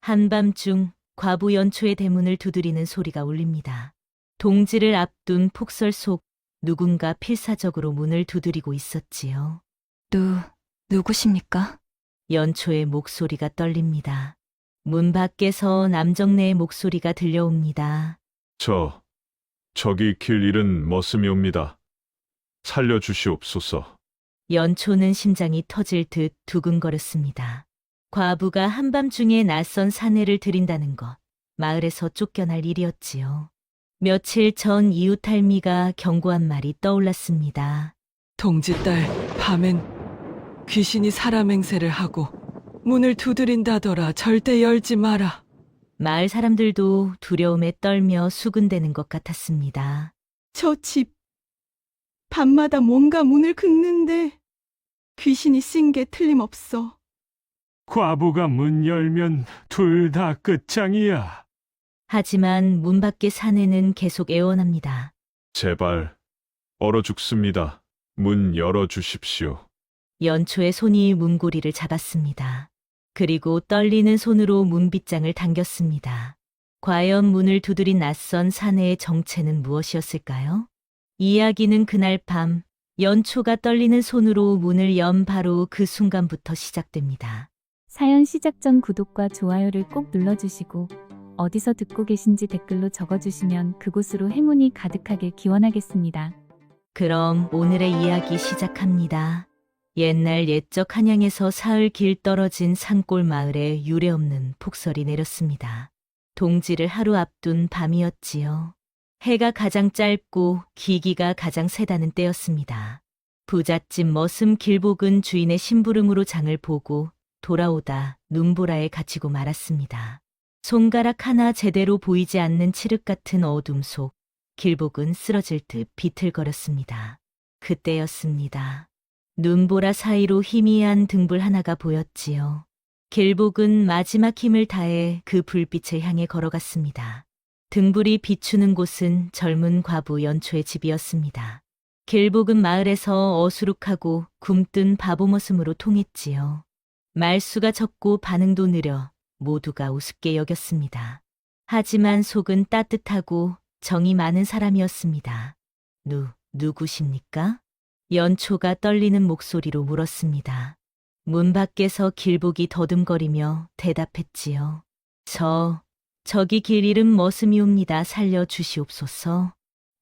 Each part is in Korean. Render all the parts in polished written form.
한밤중 과부 연초의 대문을 두드리는 소리가 울립니다. 동지를 앞둔 폭설 속 누군가 필사적으로 문을 두드리고 있었지요. 누구십니까? 연초의 목소리가 떨립니다. 문 밖에서 남정네의 목소리가 들려옵니다. 저기 길 잃은 머슴이옵니다. 살려주시옵소서. 연초는 심장이 터질 듯 두근거렸습니다. 과부가 한밤중에 낯선 사내를 들인다는 것, 마을에서 쫓겨날 일이었지요. 며칠 전 이웃 할미가 경고한 말이 떠올랐습니다. 동지딸, 밤엔 귀신이 사람 행세를 하고 문을 두드린다더라. 절대 열지 마라. 마을 사람들도 두려움에 떨며 수군대는 것 같았습니다. 저 집, 밤마다 뭔가 문을 긁는데 귀신이 쓴 게 틀림없어. 과부가 문 열면 둘 다 끝장이야. 하지만 문 밖의 사내는 계속 애원합니다. 제발 얼어 죽습니다. 문 열어주십시오. 연초의 손이 문고리를 잡았습니다. 그리고 떨리는 손으로 문빗장을 당겼습니다. 과연 문을 두드린 낯선 사내의 정체는 무엇이었을까요? 이야기는 그날 밤 연초가 떨리는 손으로 문을 연 바로 그 순간부터 시작됩니다. 사연 시작 전 구독과 좋아요를 꼭 눌러주시고 어디서 듣고 계신지 댓글로 적어주시면 그곳으로 행운이 가득하길 기원하겠습니다. 그럼 오늘의 이야기 시작합니다. 옛날 옛적 한양에서 사흘 길 떨어진 산골 마을에 유례없는 폭설이 내렸습니다. 동지를 하루 앞둔 밤이었지요. 해가 가장 짧고 기기가 가장 세다는 때였습니다. 부잣집 머슴 길복은 주인의 심부름으로 장을 보고 돌아오다 눈보라에 갇히고 말았습니다. 손가락 하나 제대로 보이지 않는 칠흑 같은 어둠 속 길복은 쓰러질 듯 비틀거렸습니다. 그때였습니다. 눈보라 사이로 희미한 등불 하나가 보였지요. 길복은 마지막 힘을 다해 그 불빛을 향해 걸어갔습니다. 등불이 비추는 곳은 젊은 과부 연초의 집이었습니다. 길복은 마을에서 어수룩하고 굼뜬 바보 머슴으로 통했지요. 말수가 적고 반응도 느려 모두가 우습게 여겼습니다. 하지만 속은 따뜻하고 정이 많은 사람이었습니다. 누구십니까? 연초가 떨리는 목소리로 물었습니다. 문 밖에서 길복이 더듬거리며 대답했지요. 저기 길 잃은 머슴이옵니다. 살려주시옵소서.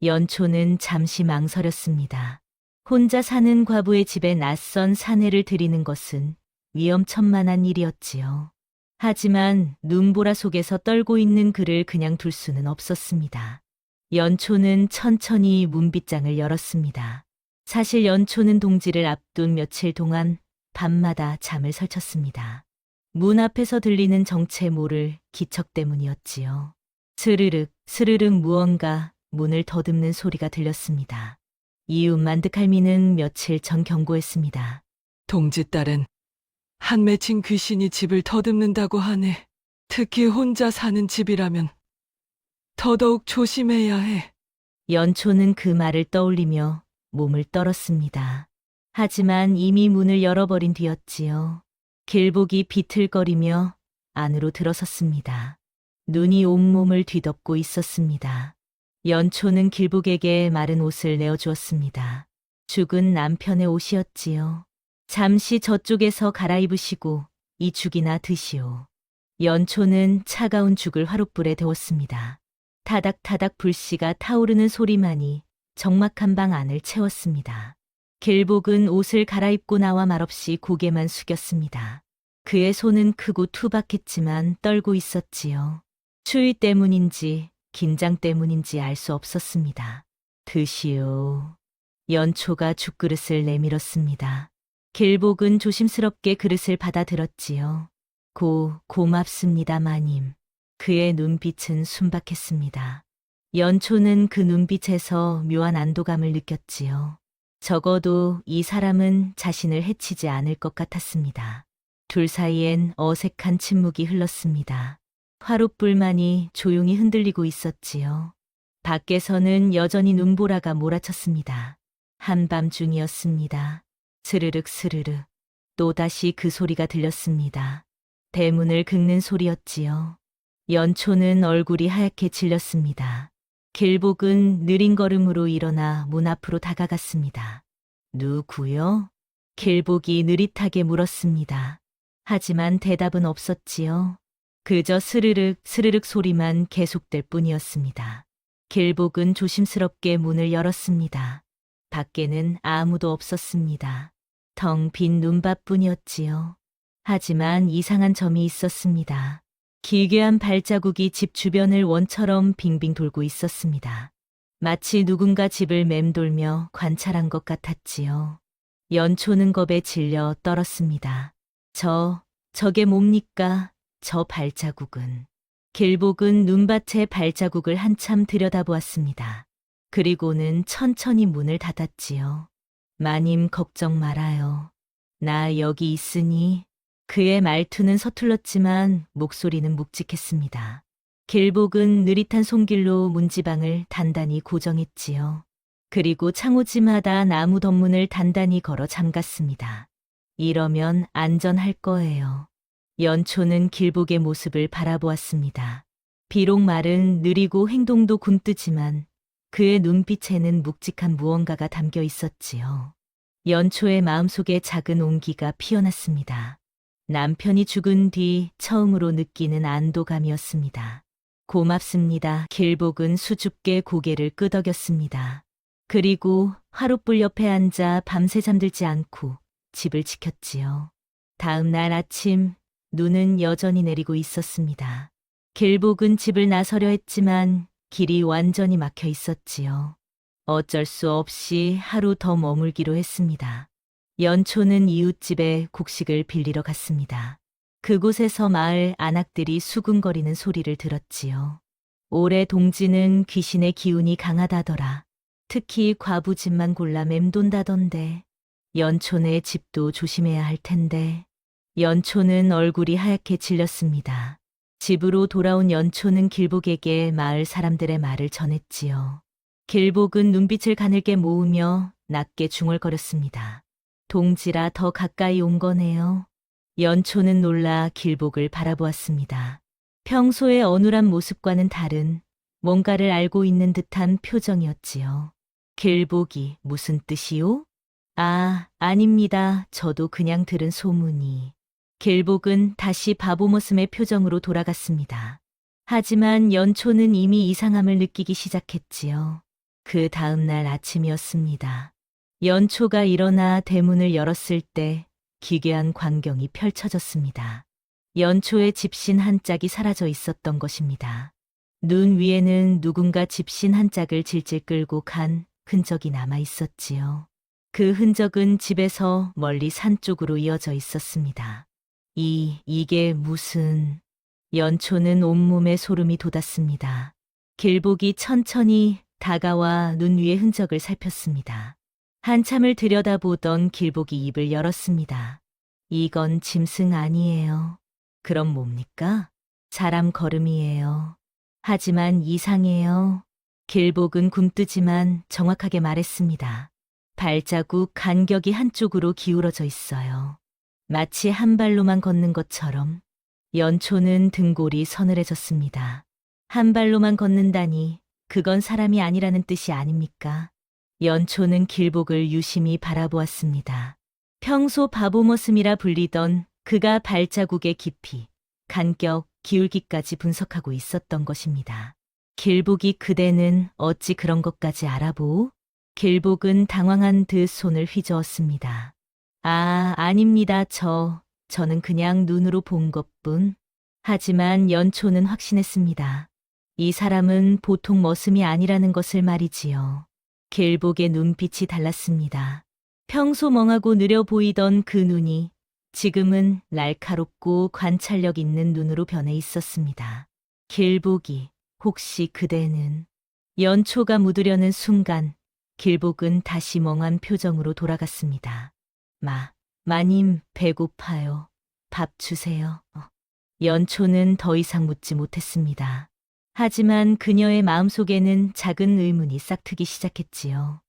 연초는 잠시 망설였습니다. 혼자 사는 과부의 집에 낯선 사내를 들이는 것은 위험천만한 일이었지요. 하지만 눈보라 속에서 떨고 있는 그를 그냥 둘 수는 없었습니다. 연초는 천천히 문빗장을 열었습니다. 사실 연초는 동지를 앞둔 며칠 동안 밤마다 잠을 설쳤습니다. 문 앞에서 들리는 정체 모를 기척 때문이었지요. 스르륵 무언가 문을 더듬는 소리가 들렸습니다. 이웃 만득할미는 며칠 전 경고했습니다. 동지딸은 한 맺힌 귀신이 집을 더듬는다고 하네. 특히 혼자 사는 집이라면 더더욱 조심해야 해. 연초는 그 말을 떠올리며 몸을 떨었습니다. 하지만 이미 문을 열어버린 뒤였지요. 길복이 비틀거리며 안으로 들어섰습니다. 눈이 온몸을 뒤덮고 있었습니다. 연초는 길복에게 마른 옷을 내어주었습니다. 죽은 남편의 옷이었지요. 잠시 저쪽에서 갈아입으시고 이 죽이나 드시오. 연초는 차가운 죽을 화롯불에 데웠습니다. 타닥타닥 불씨가 타오르는 소리만이 적막한 방 안을 채웠습니다. 길복은 옷을 갈아입고 나와 말없이 고개만 숙였습니다. 그의 손은 크고 투박했지만 떨고 있었지요. 추위 때문인지 긴장 때문인지 알 수 없었습니다. 드시오. 연초가 죽그릇을 내밀었습니다. 길복은 조심스럽게 그릇을 받아들었지요. 고맙습니다, 마님. 그의 눈빛은 순박했습니다. 연초는 그 눈빛에서 묘한 안도감을 느꼈지요. 적어도 이 사람은 자신을 해치지 않을 것 같았습니다. 둘 사이엔 어색한 침묵이 흘렀습니다. 화롯불만이 조용히 흔들리고 있었지요. 밖에서는 여전히 눈보라가 몰아쳤습니다. 한밤중이었습니다. 스르륵 또다시 그 소리가 들렸습니다. 대문을 긁는 소리였지요. 연초는 얼굴이 하얗게 질렸습니다. 길복은 느린 걸음으로 일어나 문 앞으로 다가갔습니다. 누구요? 길복이 느릿하게 물었습니다. 하지만 대답은 없었지요. 그저 스르륵 스르륵 소리만 계속될 뿐이었습니다. 길복은 조심스럽게 문을 열었습니다. 밖에는 아무도 없었습니다. 텅 빈 눈밭뿐이었지요. 하지만 이상한 점이 있었습니다. 기괴한 발자국이 집 주변을 원처럼 빙빙 돌고 있었습니다. 마치 누군가 집을 맴돌며 관찰한 것 같았지요. 연초는 겁에 질려 떨었습니다. 저게 뭡니까? 저 발자국은. 길복은 눈밭의 발자국을 한참 들여다보았습니다. 그리고는 천천히 문을 닫았지요. 마님 걱정 말아요. 나 여기 있으니. 그의 말투는 서툴렀지만 목소리는 묵직했습니다. 길복은 느릿한 손길로 문지방을 단단히 고정했지요. 그리고 창호지마다 나무 덧문을 단단히 걸어 잠갔습니다. 이러면 안전할 거예요. 연초는 길복의 모습을 바라보았습니다. 비록 말은 느리고 행동도 굼뜨지만 그의 눈빛에는 묵직한 무언가가 담겨 있었지요. 연초의 마음속에 작은 온기가 피어났습니다. 남편이 죽은 뒤 처음으로 느끼는 안도감이었습니다. 고맙습니다. 길복은 수줍게 고개를 끄덕였습니다. 그리고 화롯불 옆에 앉아 밤새 잠들지 않고 집을 지켰지요. 다음 날 아침 눈은 여전히 내리고 있었습니다. 길복은 집을 나서려 했지만 길이 완전히 막혀 있었지요. 어쩔 수 없이 하루 더 머물기로 했습니다. 연초는 이웃집에 곡식을 빌리러 갔습니다. 그곳에서 마을 안악들이 수군거리는 소리를 들었지요. 올해 동지는 귀신의 기운이 강하다더라. 특히 과부집만 골라 맴돈다던데. 연초네 집도 조심해야 할 텐데. 연초는 얼굴이 하얗게 질렸습니다. 집으로 돌아온 연초는 길복에게 마을 사람들의 말을 전했지요. 길복은 눈빛을 가늘게 모으며 낮게 중얼거렸습니다. 동지라 더 가까이 온 거네요. 연초는 놀라 길복을 바라보았습니다. 평소의 어눌한 모습과는 다른 뭔가를 알고 있는 듯한 표정이었지요. 길복이 무슨 뜻이요? 아닙니다. 저도 그냥 들은 소문이. 길복은 다시 바보 모습의 표정으로 돌아갔습니다. 하지만 연초는 이미 이상함을 느끼기 시작했지요. 그 다음 날 아침이었습니다. 연초가 일어나 대문을 열었을 때 기괴한 광경이 펼쳐졌습니다. 연초의 집신 한 짝이 사라져 있었던 것입니다. 눈 위에는 누군가 집신 한 짝을 질질 끌고 간 흔적이 남아 있었지요. 그 흔적은 집에서 멀리 산 쪽으로 이어져 있었습니다. 이게 무슨... 연초는 온몸에 소름이 돋았습니다. 길복이 천천히 다가와 눈 위의 흔적을 살폈습니다. 한참을 들여다보던 길복이 입을 열었습니다. 이건 짐승 아니에요. 그럼 뭡니까? 사람 걸음이에요. 하지만 이상해요. 길복은 굼뜨지만 정확하게 말했습니다. 발자국 간격이 한쪽으로 기울어져 있어요. 마치 한 발로만 걷는 것처럼. 연초는 등골이 서늘해졌습니다. 한 발로만 걷는다니 그건 사람이 아니라는 뜻이 아닙니까? 연초는 길복을 유심히 바라보았습니다. 평소 바보 모습이라 불리던 그가 발자국의 깊이, 간격, 기울기까지 분석하고 있었던 것입니다. 길복이 그대는 어찌 그런 것까지 알아보? 길복은 당황한 듯 손을 휘저었습니다. 아닙니다. 저는 그냥 눈으로 본 것뿐. 하지만 연초는 확신했습니다. 이 사람은 보통 머슴이 아니라는 것을 말이지요. 길복의 눈빛이 달랐습니다. 평소 멍하고 느려 보이던 그 눈이 지금은 날카롭고 관찰력 있는 눈으로 변해 있었습니다. 길복이, 혹시 그대는... 연초가 묻으려는 순간 길복은 다시 멍한 표정으로 돌아갔습니다. 마님 배고파요. 밥 주세요. 연초는 더 이상 묻지 못했습니다. 하지만 그녀의 마음속에는 작은 의문이 싹트기 시작했지요.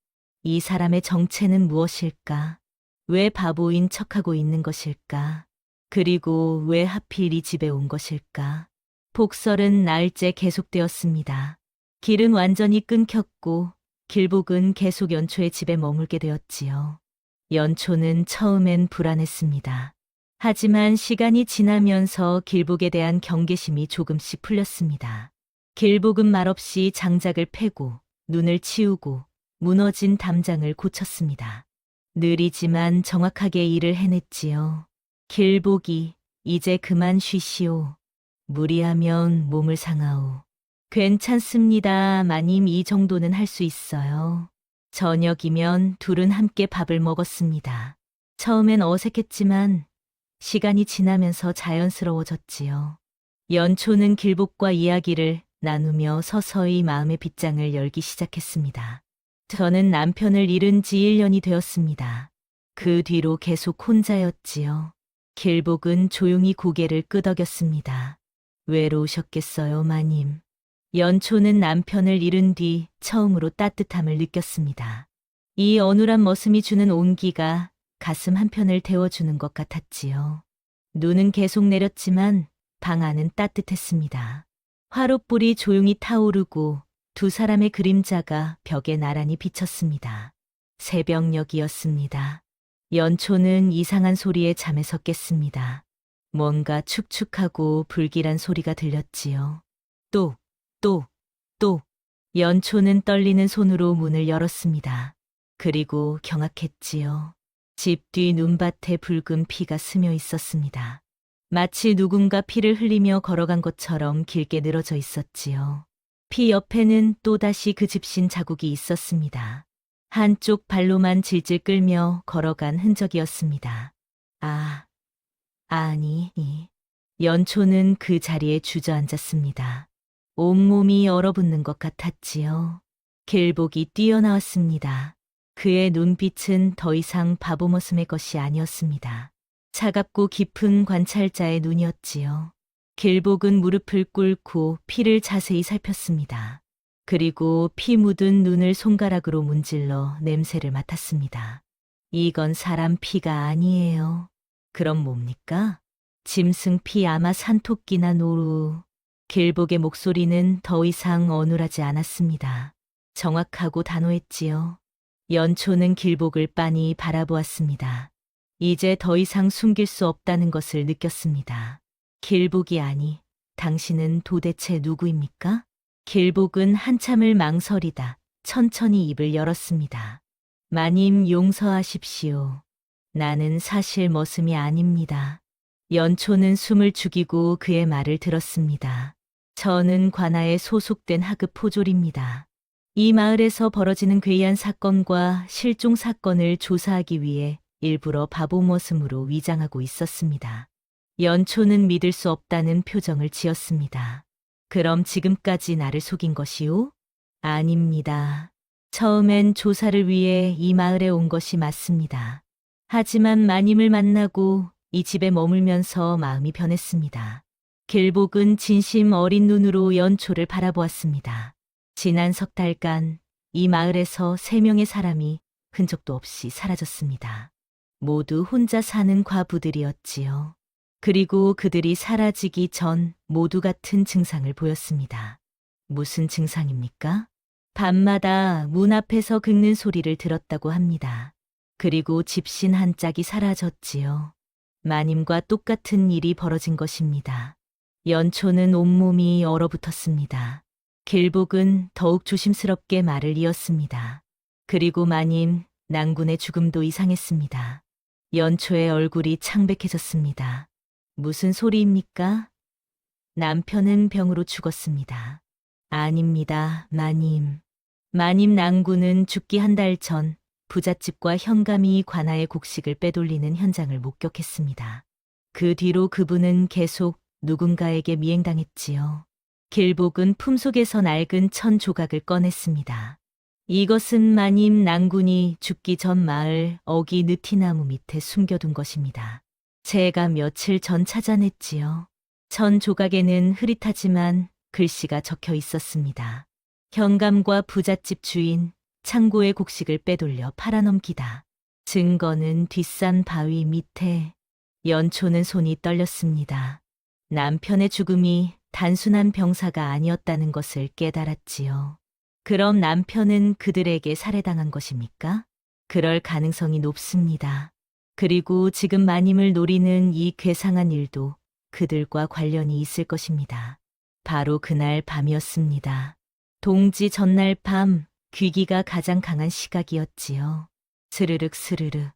이 사람의 정체는 무엇일까? 왜 바보인 척하고 있는 것일까? 그리고 왜 하필 이 집에 온 것일까? 폭설은 나흘째 계속되었습니다. 길은 완전히 끊겼고 길복은 계속 연초의 집에 머물게 되었지요. 연초는 처음엔 불안했습니다. 하지만 시간이 지나면서 길복에 대한 경계심이 조금씩 풀렸습니다. 길복은 말없이 장작을 패고 눈을 치우고 무너진 담장을 고쳤습니다. 느리지만 정확하게 일을 해냈지요. 길복이 이제 그만 쉬시오. 무리하면 몸을 상하오. 괜찮습니다. 마님 이 정도는 할 수 있어요. 저녁이면 둘은 함께 밥을 먹었습니다. 처음엔 어색했지만 시간이 지나면서 자연스러워졌지요. 연초는 길복과 이야기를 나누며 서서히 마음의 빗장을 열기 시작했습니다. 저는 남편을 잃은 지 1년이 되었습니다. 그 뒤로 계속 혼자였지요. 길복은 조용히 고개를 끄덕였습니다. 외로우셨겠어요, 마님. 연초는 남편을 잃은 뒤 처음으로 따뜻함을 느꼈습니다. 이 어눌한 머슴이 주는 온기가 가슴 한편을 데워주는 것 같았지요. 눈은 계속 내렸지만 방 안은 따뜻했습니다. 화롯불이 조용히 타오르고 두 사람의 그림자가 벽에 나란히 비쳤습니다. 새벽녘이었습니다. 연초는 이상한 소리에 잠에서 깼습니다. 뭔가 축축하고 불길한 소리가 들렸지요. 또. 연초는 떨리는 손으로 문을 열었습니다. 그리고 경악했지요. 집 뒤 눈밭에 붉은 피가 스며 있었습니다. 마치 누군가 피를 흘리며 걸어간 것처럼 길게 늘어져 있었지요. 피 옆에는 또다시 그 집신 자국이 있었습니다. 한쪽 발로만 질질 끌며 걸어간 흔적이었습니다. 아니. 연초는 그 자리에 주저앉았습니다. 온몸이 얼어붙는 것 같았지요. 길복이 뛰어나왔습니다. 그의 눈빛은 더 이상 바보 머슴의 것이 아니었습니다. 차갑고 깊은 관찰자의 눈이었지요. 길복은 무릎을 꿇고 피를 자세히 살폈습니다. 그리고 피 묻은 눈을 손가락으로 문질러 냄새를 맡았습니다. 이건 사람 피가 아니에요. 그럼 뭡니까? 짐승 피 아마 산토끼나 노루. 길복의 목소리는 더 이상 어눌하지 않았습니다. 정확하고 단호했지요. 연초는 길복을 빤히 바라보았습니다. 이제 더 이상 숨길 수 없다는 것을 느꼈습니다. 길복이 아니, 당신은 도대체 누구입니까? 길복은 한참을 망설이다 천천히 입을 열었습니다. 마님 용서하십시오. 나는 사실 머슴이 아닙니다. 연초는 숨을 죽이고 그의 말을 들었습니다. 저는 관아에 소속된 하급 포졸입니다. 이 마을에서 벌어지는 괴이한 사건과 실종 사건을 조사하기 위해 일부러 바보 머슴으로 위장하고 있었습니다. 연초는 믿을 수 없다는 표정을 지었습니다. 그럼 지금까지 나를 속인 것이오? 아닙니다. 처음엔 조사를 위해 이 마을에 온 것이 맞습니다. 하지만 마님을 만나고 이 집에 머물면서 마음이 변했습니다. 길복은 진심 어린 눈으로 연초를 바라보았습니다. 지난 석 달간 이 마을에서 3명의 사람이 흔적도 없이 사라졌습니다. 모두 혼자 사는 과부들이었지요. 그리고 그들이 사라지기 전 모두 같은 증상을 보였습니다. 무슨 증상입니까? 밤마다 문 앞에서 긁는 소리를 들었다고 합니다. 그리고 집신 한 짝이 사라졌지요. 마님과 똑같은 일이 벌어진 것입니다. 연초는 온몸이 얼어붙었습니다. 길복은 더욱 조심스럽게 말을 이었습니다. 그리고 마님, 낭군의 죽음도 이상했습니다. 연초의 얼굴이 창백해졌습니다. 무슨 소리입니까? 남편은 병으로 죽었습니다. 아닙니다, 마님. 마님 낭군은 죽기 한 달 전 부잣집과 현감이 관아의 곡식을 빼돌리는 현장을 목격했습니다. 그 뒤로 그분은 계속 누군가에게 미행당했지요. 길복은 품속에서 낡은 천 조각을 꺼냈습니다. 이것은 마님 낭군이 죽기 전 마을 어기 느티나무 밑에 숨겨둔 것입니다. 제가 며칠 전 찾아냈지요. 천 조각에는 흐릿하지만 글씨가 적혀 있었습니다. 현감과 부잣집 주인, 창고의 곡식을 빼돌려 팔아넘기다. 증거는 뒷산 바위 밑에. 연초는 손이 떨렸습니다. 남편의 죽음이 단순한 병사가 아니었다는 것을 깨달았지요. 그럼 남편은 그들에게 살해당한 것입니까? 그럴 가능성이 높습니다. 그리고 지금 마님을 노리는 이 괴상한 일도 그들과 관련이 있을 것입니다. 바로 그날 밤이었습니다. 동지 전날 밤 귀기가 가장 강한 시각이었지요. 스르륵 스르르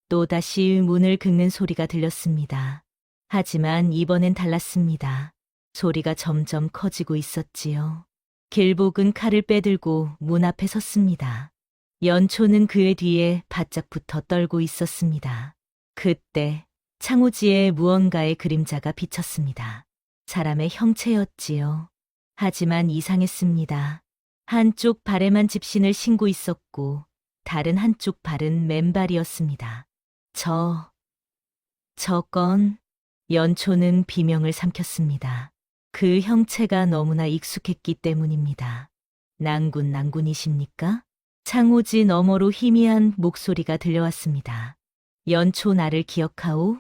또다시 문을 긁는 소리가 들렸습니다. 하지만 이번엔 달랐습니다. 소리가 점점 커지고 있었지요. 길복은 칼을 빼들고 문 앞에 섰습니다. 연초는 그의 뒤에 바짝 붙어 떨고 있었습니다. 그때 창호지에 무언가의 그림자가 비쳤습니다. 사람의 형체였지요. 하지만 이상했습니다. 한쪽 발에만 집신을 신고 있었고 다른 한쪽 발은 맨발이었습니다. 저건 연초는 비명을 삼켰습니다. 그 형체가 너무나 익숙했기 때문입니다. 난군이십니까? 창호지 너머로 희미한 목소리가 들려왔습니다. 연초 나를 기억하오?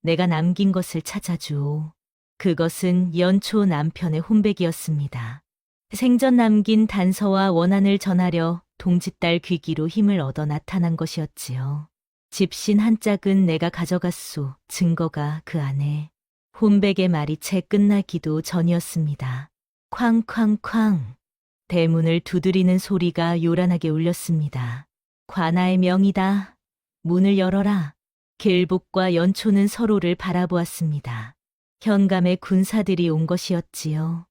내가 남긴 것을 찾아주오. 그것은 연초 남편의 혼백이었습니다. 생전 남긴 단서와 원한을 전하려 동짓딸 귀기로 힘을 얻어 나타난 것이었지요. 집신 한 짝은 내가 가져갔소. 증거가 그 안에. 혼백의 말이 채 끝나기도 전이었습니다. 쾅쾅쾅. 대문을 두드리는 소리가 요란하게 울렸습니다. 관아의 명이다. 문을 열어라. 길복과 연초는 서로를 바라보았습니다. 현감의 군사들이 온 것이었지요.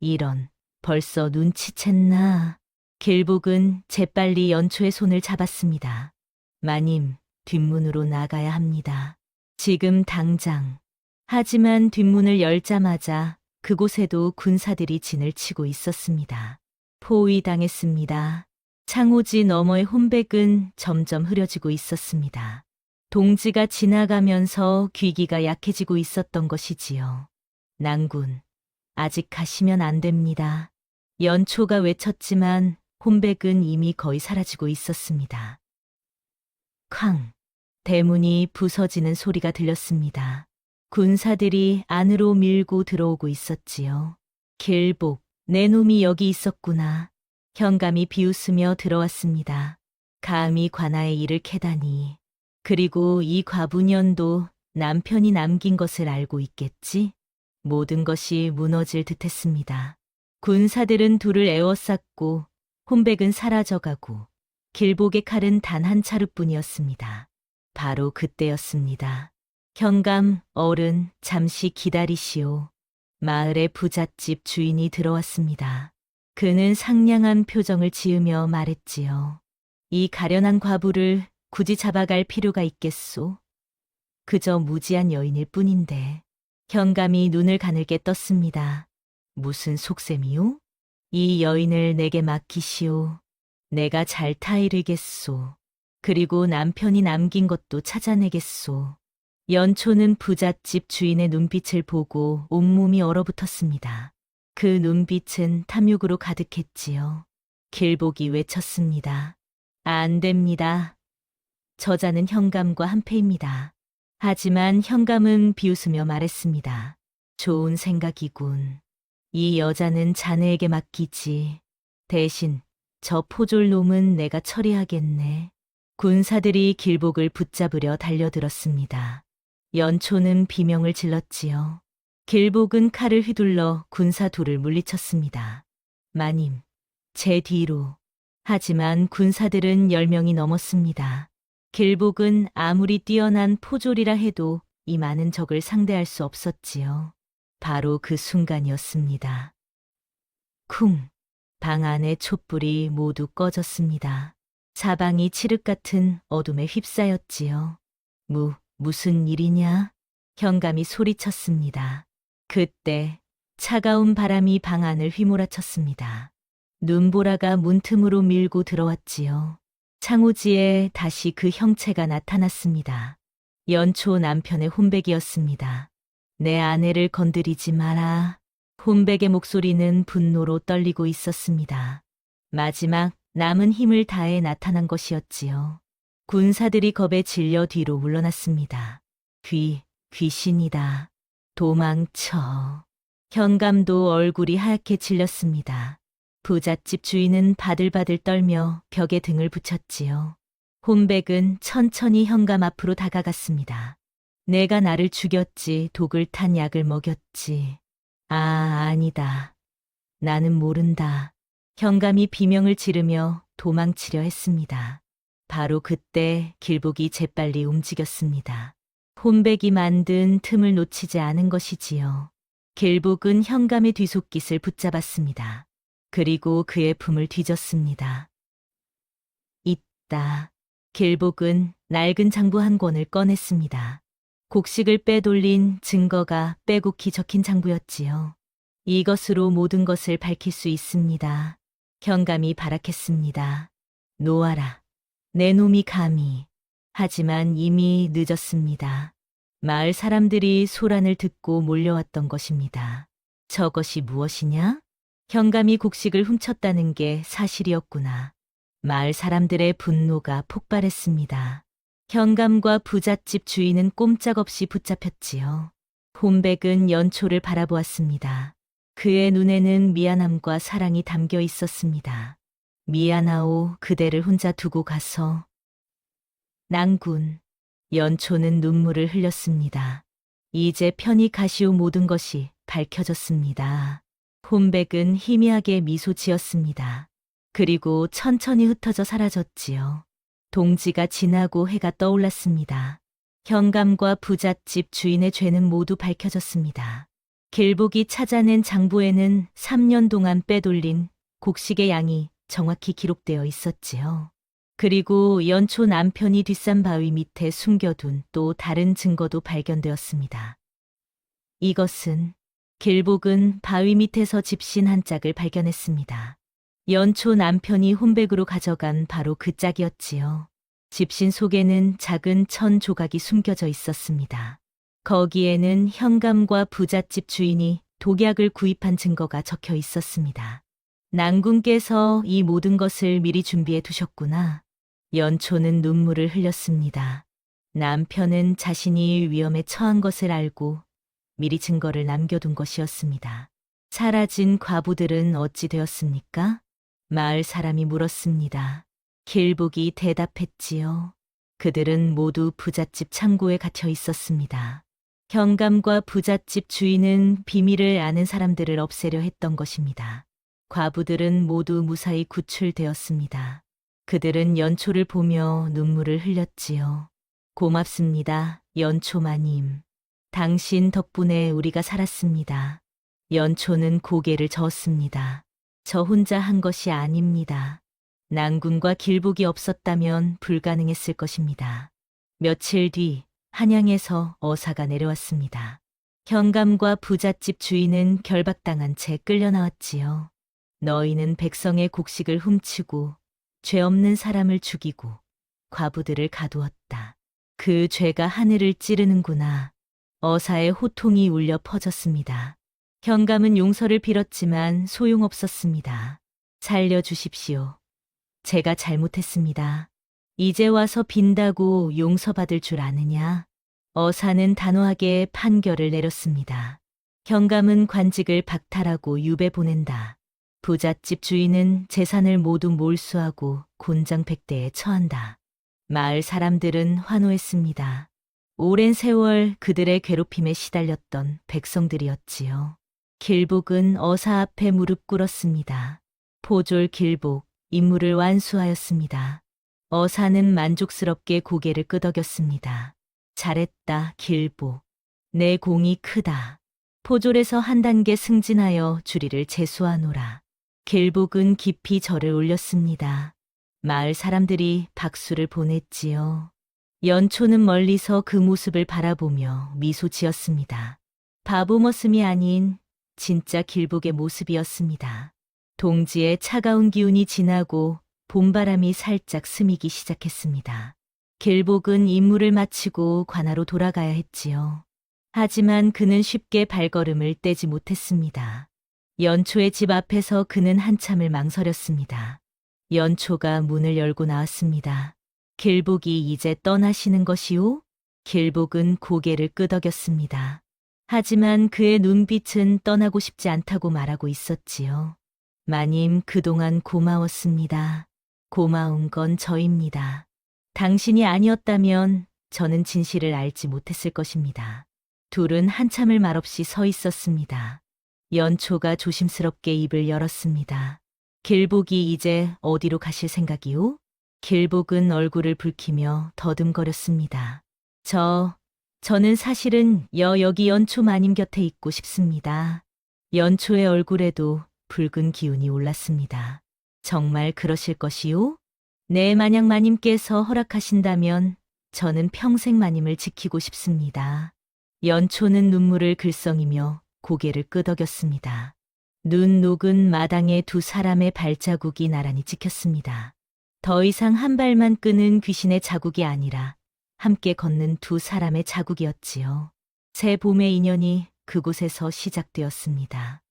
이런, 벌써 눈치챘나. 길복은 재빨리 연초의 손을 잡았습니다. 마님, 뒷문으로 나가야 합니다. 지금 당장. 하지만 뒷문을 열자마자 그곳에도 군사들이 진을 치고 있었습니다. 포위당했습니다. 창호지 너머의 혼백은 점점 흐려지고 있었습니다. 동지가 지나가면서 귀기가 약해지고 있었던 것이지요. 난군, 아직 가시면 안 됩니다. 연초가 외쳤지만 혼백은 이미 거의 사라지고 있었습니다. 쾅! 대문이 부서지는 소리가 들렸습니다. 군사들이 안으로 밀고 들어오고 있었지요. 길복, 내 놈이 여기 있었구나. 현감이 비웃으며 들어왔습니다. 감히 관아의 일을 캐다니. 그리고 이 과부년도 남편이 남긴 것을 알고 있겠지? 모든 것이 무너질 듯했습니다. 군사들은 둘을 에워쌌고 혼백은 사라져가고 길복의 칼은 단 한 차루뿐이었습니다. 바로 그때였습니다. 현감, 어른, 잠시 기다리시오. 마을의 부잣집 주인이 들어왔습니다. 그는 상냥한 표정을 지으며 말했지요. 이 가련한 과부를 굳이 잡아갈 필요가 있겠소? 그저 무지한 여인일 뿐인데. 현감이 눈을 가늘게 떴습니다. 무슨 속셈이요? 이 여인을 내게 맡기시오. 내가 잘 타이르겠소. 그리고 남편이 남긴 것도 찾아내겠소. 연초는 부잣집 주인의 눈빛을 보고 온몸이 얼어붙었습니다. 그 눈빛은 탐욕으로 가득했지요. 길복이 외쳤습니다. 안 됩니다. 저자는 현감과 한패입니다. 하지만 현감은 비웃으며 말했습니다. 좋은 생각이군. 이 여자는 자네에게 맡기지. 대신 저 포졸놈은 내가 처리하겠네. 군사들이 길복을 붙잡으려 달려들었습니다. 연초는 비명을 질렀지요. 길복은 칼을 휘둘러 군사 둘을 물리쳤습니다. 마님, 제 뒤로. 하지만 군사들은 10명이 넘었습니다. 길복은 아무리 뛰어난 포졸이라 해도 이 많은 적을 상대할 수 없었지요. 바로 그 순간이었습니다. 쿵! 방 안의 촛불이 모두 꺼졌습니다. 사방이 칠흑 같은 어둠에 휩싸였지요. 무슨 일이냐? 현감이 소리쳤습니다. 그때 차가운 바람이 방 안을 휘몰아쳤습니다. 눈보라가 문틈으로 밀고 들어왔지요. 창호지에 다시 그 형체가 나타났습니다. 연초 남편의 혼백이었습니다. 내 아내를 건드리지 마라. 혼백의 목소리는 분노로 떨리고 있었습니다. 마지막 남은 힘을 다해 나타난 것이었지요. 군사들이 겁에 질려 뒤로 물러났습니다. 귀신이다. 도망쳐. 현감도 얼굴이 하얗게 질렸습니다. 부잣집 주인은 바들바들 떨며 벽에 등을 붙였지요. 혼백은 천천히 현감 앞으로 다가갔습니다. 내가 나를 죽였지, 독을 탄 약을 먹였지. 아니다. 나는 모른다. 현감이 비명을 지르며 도망치려 했습니다. 바로 그때 길복이 재빨리 움직였습니다. 혼백이 만든 틈을 놓치지 않은 것이지요. 길복은 현감의 뒤손깃을 붙잡았습니다. 그리고 그의 품을 뒤졌습니다. 있다. 길복은 낡은 장부 한 권을 꺼냈습니다. 곡식을 빼돌린 증거가 빼곡히 적힌 장부였지요. 이것으로 모든 것을 밝힐 수 있습니다. 현감이 발악했습니다. 놓아라. 내 놈이 감히. 하지만 이미 늦었습니다. 마을 사람들이 소란을 듣고 몰려왔던 것입니다. 저것이 무엇이냐? 현감이 곡식을 훔쳤다는 게 사실이었구나. 마을 사람들의 분노가 폭발했습니다. 현감과 부잣집 주인은 꼼짝없이 붙잡혔지요. 혼백은 연초를 바라보았습니다. 그의 눈에는 미안함과 사랑이 담겨 있었습니다. 미안하오, 그대를 혼자 두고 가서. 낭군. 연초는 눈물을 흘렸습니다. 이제 편히 가시오. 모든 것이 밝혀졌습니다. 혼백은 희미하게 미소 지었습니다. 그리고 천천히 흩어져 사라졌지요. 동지가 지나고 해가 떠올랐습니다. 현감과 부잣집 주인의 죄는 모두 밝혀졌습니다. 길복이 찾아낸 장부에는 3년 동안 빼돌린 곡식의 양이 정확히 기록되어 있었지요. 그리고 연초 남편이 뒷산 바위 밑에 숨겨둔 또 다른 증거도 발견되었습니다. 이것은 길복은 바위 밑에서 집신 한 짝을 발견했습니다. 연초 남편이 혼백으로 가져간 바로 그 짝이었지요. 집신 속에는 작은 천 조각이 숨겨져 있었습니다. 거기에는 현감과 부잣집 주인이 독약을 구입한 증거가 적혀 있었습니다. 낭군께서 이 모든 것을 미리 준비해 두셨구나. 연초는 눈물을 흘렸습니다. 남편은 자신이 위험에 처한 것을 알고 미리 증거를 남겨둔 것이었습니다. 사라진 과부들은 어찌 되었습니까? 마을 사람이 물었습니다. 길복이 대답했지요. 그들은 모두 부잣집 창고에 갇혀 있었습니다. 현감과 부잣집 주인은 비밀을 아는 사람들을 없애려 했던 것입니다. 과부들은 모두 무사히 구출되었습니다. 그들은 연초를 보며 눈물을 흘렸지요. 고맙습니다, 연초마님. 당신 덕분에 우리가 살았습니다. 연초는 고개를 저었습니다. 저 혼자 한 것이 아닙니다. 낭군과 길복이 없었다면 불가능했을 것입니다. 며칠 뒤 한양에서 어사가 내려왔습니다. 현감과 부잣집 주인은 결박당한 채 끌려나왔지요. 너희는 백성의 곡식을 훔치고 죄 없는 사람을 죽이고 과부들을 가두었다. 그 죄가 하늘을 찌르는구나. 어사의 호통이 울려 퍼졌습니다. 현감은 용서를 빌었지만 소용없었습니다. 살려주십시오. 제가 잘못했습니다. 이제 와서 빈다고 용서받을 줄 아느냐? 어사는 단호하게 판결을 내렸습니다. 현감은 관직을 박탈하고 유배 보낸다. 부잣집 주인은 재산을 모두 몰수하고 곤장백대에 처한다. 마을 사람들은 환호했습니다. 오랜 세월 그들의 괴롭힘에 시달렸던 백성들이었지요. 길복은 어사 앞에 무릎 꿇었습니다. 포졸 길복, 임무를 완수하였습니다. 어사는 만족스럽게 고개를 끄덕였습니다. 잘했다, 길복. 내 공이 크다. 포졸에서 한 단계 승진하여 주리를 제수하노라. 길복은 깊이 절을 올렸습니다. 마을 사람들이 박수를 보냈지요. 연초는 멀리서 그 모습을 바라보며 미소 지었습니다. 바보 모습이 아닌 진짜 길복의 모습이었습니다. 동지의 차가운 기운이 지나고 봄바람이 살짝 스미기 시작했습니다. 길복은 임무를 마치고 관하로 돌아가야 했지요. 하지만 그는 쉽게 발걸음을 떼지 못했습니다. 연초의 집 앞에서 그는 한참을 망설였습니다. 연초가 문을 열고 나왔습니다. 길복이 이제 떠나시는 것이오? 길복은 고개를 끄덕였습니다. 하지만 그의 눈빛은 떠나고 싶지 않다고 말하고 있었지요. 마님, 그동안 고마웠습니다. 고마운 건 저입니다. 당신이 아니었다면 저는 진실을 알지 못했을 것입니다. 둘은 한참을 말없이 서 있었습니다. 연초가 조심스럽게 입을 열었습니다. 길복이 이제 어디로 가실 생각이오? 길복은 얼굴을 붉히며 더듬거렸습니다. 저는 사실은 여기 연초 마님 곁에 있고 싶습니다. 연초의 얼굴에도 붉은 기운이 올랐습니다. 정말 그러실 것이오? 네, 만약 마님께서 허락하신다면 저는 평생 마님을 지키고 싶습니다. 연초는 눈물을 글썽이며 고개를 끄덕였습니다. 눈 녹은 마당에 두 사람의 발자국이 나란히 찍혔습니다. 더 이상 한 발만 끄는 귀신의 자국이 아니라 함께 걷는 두 사람의 자국이었지요. 새 봄의 인연이 그곳에서 시작되었습니다.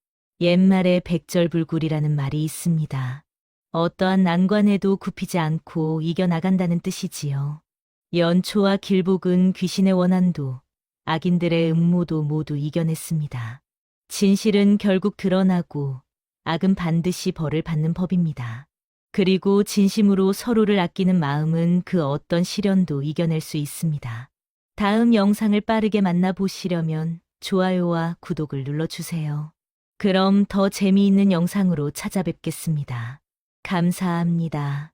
옛말에 백절불굴이라는 말이 있습니다. 어떠한 난관에도 굽히지 않고 이겨나간다는 뜻이지요. 연초와 길복은 귀신의 원한도 악인들의 음모도 모두 이겨냈습니다. 진실은 결국 드러나고 악은 반드시 벌을 받는 법입니다. 그리고 진심으로 서로를 아끼는 마음은 그 어떤 시련도 이겨낼 수 있습니다. 다음 영상을 빠르게 만나보시려면 좋아요와 구독을 눌러주세요. 그럼 더 재미있는 영상으로 찾아뵙겠습니다. 감사합니다.